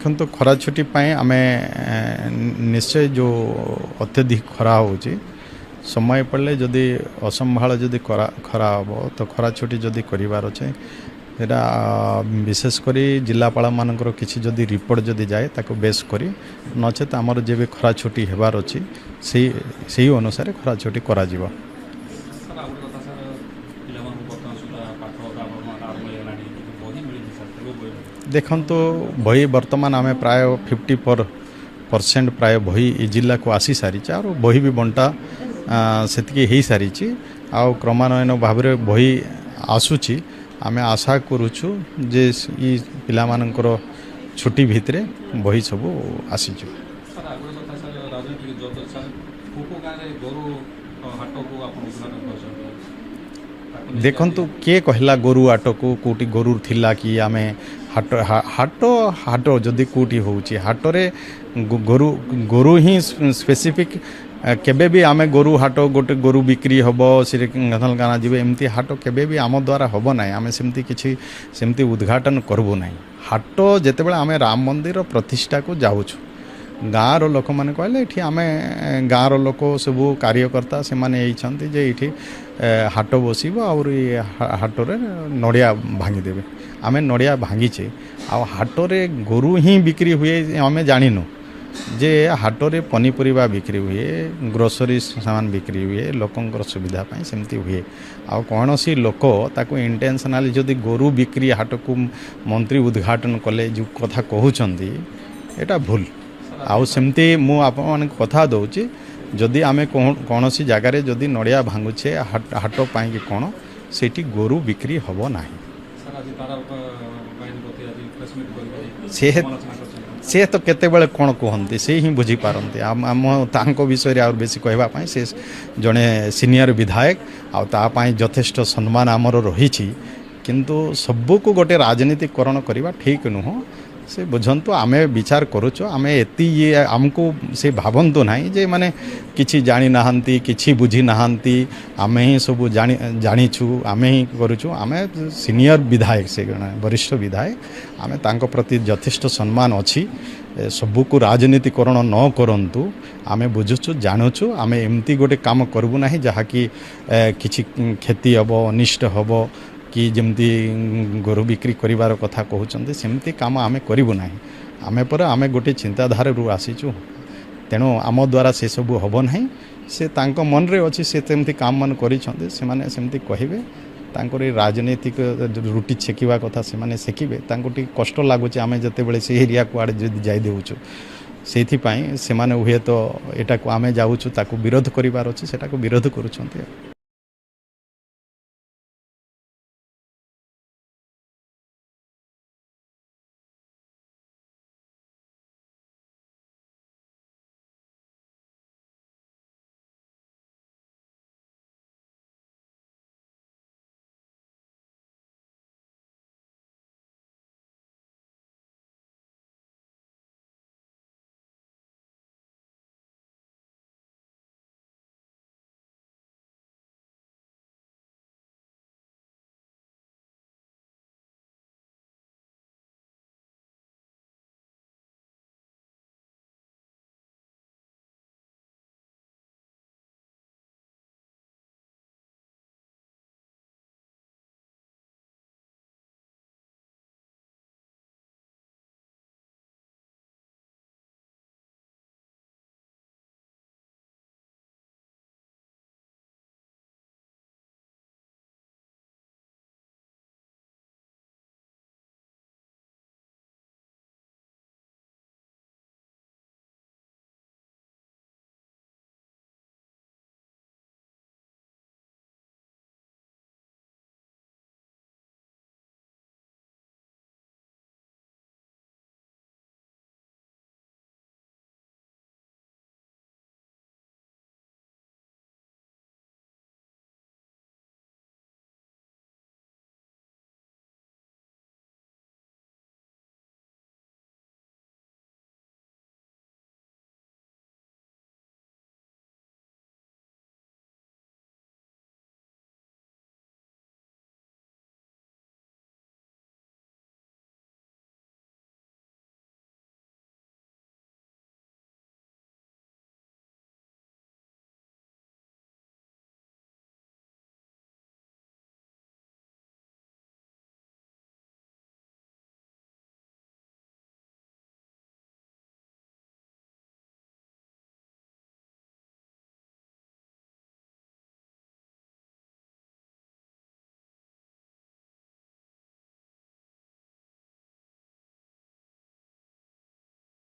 देखो तो खरा छुट्टी आम निश्चय जो अत्यधिक खरा हो समय पड़े जदि असंभाल जदि खरा हम तो खरा छुट्टी जदि करार अच्छे एटा विशेषकर जिलापाल मानकर किसी जदि रिपोर्ट जदि जाए ताको बेस करी नचेत आमर जे भी खरा छुट्टी हेबार अच्छी से अनुसार खरा छुट्टी करा जीवा। देखो तो बही बर्तमान आम प्राय 54% प्राय बही जिला को आसी सारी और बही भी बंटा से हो सारी आ क्रमान्वयन भाव में बही आसूची आम आशा करुचु जे पिला मानकर छुट्टी भितर बही सब आसी। देखु किए कहला गोरु हाट को कौटी गोरु थिला कि आम हाट हाट हाट जदि कौटी होची हाटरे गोरु गोरु ही स्पेसिफिक केबे भी आम गोरु हाट गोटे गोरु बिक्री हम श्रीकाना जी एमती हाट केबे भी आम द्वारा हम ना आम सेमती किसी सेमती उद्घाटन करबू ना। हाट जिते बड़े आम राम मंदिर प्रतिष्ठा को जाऊँ गाँव लोक मैंने कहले ये आम गाँव लोक सब कार्यकर्ता से माने ये हाट बस और हाटरे नड़िया भांगीदेवे आम नड़िया भांगीचे आटरे गोरु ही बिक्री हुए आम जानिनु जे हाटरे पनीपरिया बिक्री हुए ग्रोसरी सामान बिक्री हुए लोकंर सुविधा सेमती हुए आ कौन सी लोक ताको इंटेंशनाली जदि गोरु बिक्री हाट को मंत्री उद्घाटन कले जो कथा कहते एटा भूल आउ सेमती मु आपन कथा दौची जदि आम कौन सी जगार जदि नड़िया भांगुचे हाट पाई कौन से गोरु बिक्री हम ना से तो केते बेले कौन कहते से ही बुझी पारती आम तांको विषय और बेसी कहवाई से जड़े सीनियर विधायक आपाई यथेष्ट सम्मान आमर रही किंतु सबू को गोटे राजनीतिकरण करवा ठीक नुह से बुझंतु आमे विचार करुचु आमे एति ये आमको से भावंतु नहीं जे माने किछि जानी नाहंती किछि बुझी नाहंती आमे ही सब जानीछु आमे ही करुचु आमे सीनियर विधायक से वरिष्ठ विधायक आमे तांको प्रति यथेष्ट सम्मान अछि सबू को राजनीतिकरण न करंतु आमे बुझुचु जानुचु आमे एमती गोटे काम करबु नाही जहा कि किछि क्षति हबो अनिष्ट हबो कि जमती गोरु बिक्री करिवार कथा कहते सेमती काम आमे करिबु नाही आमे पर आमे गोटे चिंताधारा रु आसीचु तेणु आम द्वारा से सब हम ना से तांको मन रे अछि से सेमती काम मन करिसंते से माने सेमती कहिबे तांको राजनीतिक रुटी छेकिवा कथा से माने सेकिबे तांको टी कष्ट लागुचे आमे जते बेले से एरिया को आड़े जदि जाई देउछु सेथि पई से माने हुए तो एटा को आमे जाउछु ताको विरोध करिवार अछि सेटा को विरोध करूछंते।